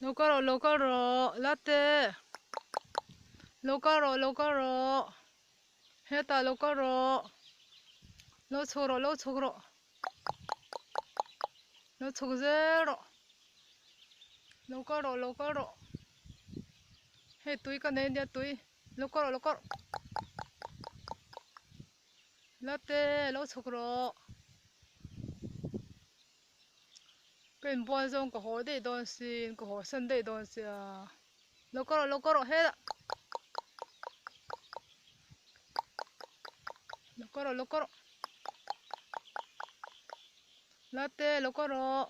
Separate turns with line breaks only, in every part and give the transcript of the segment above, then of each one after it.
Locaro, latte. Locaro. Heta locaro. Lo choro. Lo chogero. Locaro. Hey, tui ka nei dia tui. Locaro. Latte, lo chogro. Cái bò rong có hồ đây đón xin, có hồ sân đây đón xin à. Locaro hết. Locaro. Latte, locaro.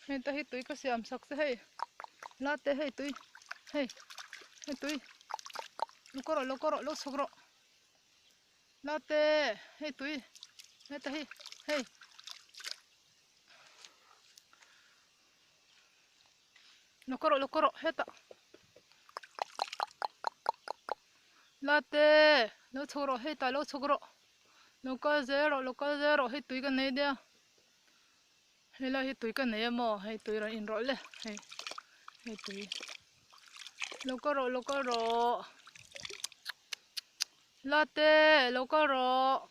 Hey, ta hít tui cái xiêm sắc hey. Latte hey tui. Hey tui. Locaro, lo chogro. Latte, hey tui. Hey ta hey. Locaro, heta. Latte, lo chogro, heta, lo chogro. Locaro, hey tui ka nei dia. Hey la hey tui ka nei mo, hey tui ra in ro le. Hey tui. Locaro. Latte, locaro.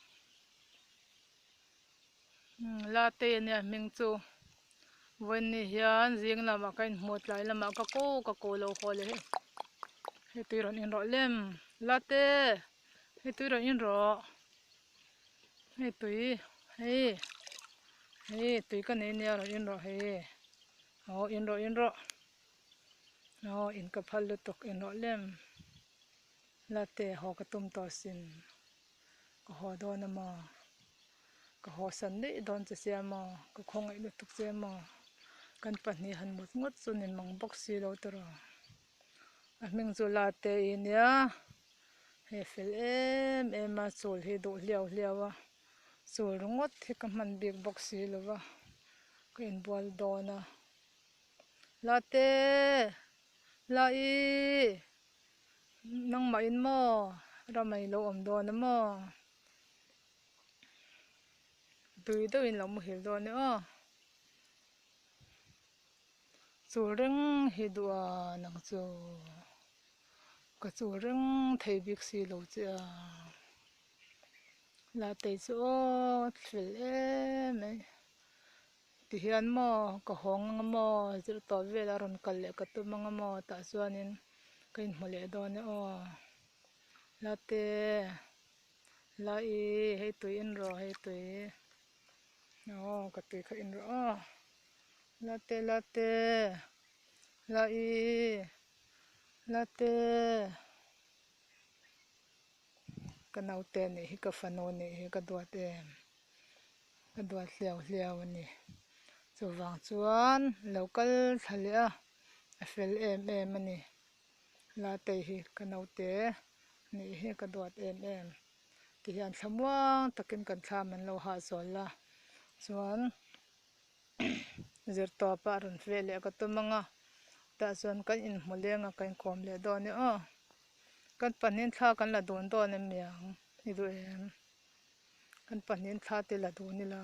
Latte nè mình chu. Vẫn ni hiền riêng là mà cái một lại là mà cái cô lâu khóเลยให้tôi rồi in rồi lem latteให้tôi rồi in rồiให้tôi hey tôi cái này nè rồi in rồi hey in rồi in cái phật lụt in rồi lem latte họ cái tôm to xin cái họ đó nè mà cái họ sẵn đấy đón cho xem mà cái không ấy được tục xem mà kan pahnih han mut ngot chunin mang box si lo tara a hming chu latte inia he fel em chul hi do hliau a chul ngot hi ka man big box si lova ka in bol dona latte lai nang ma in mo ramai lo om dona mo tui do in lo mo hil dona a chu reng hi dua nang chu ka chu reng thei bik si lo cha la te chu thil mai ti hian mo ka hong mo zir to vel aron kal le ka tu manga mo ta chuanin kain hmole don o la te la i hei tui in ro hei tui ka tui kha in ro latte la i latte ka naute ni hi ka fano ni hi ka duate ka duat hliau ni chuwang chuan local thalia a fel em ani latte hi ka naute ni hi ka duat em ti hian thamuang takin kan thla man lo ha sawl la chuan zirto pa ron fe le ka tumanga ta chuan kan in hmulenga kan khom le do ni kan panin thla kan la don do ni miang ni du em kan panin thla te la do ni la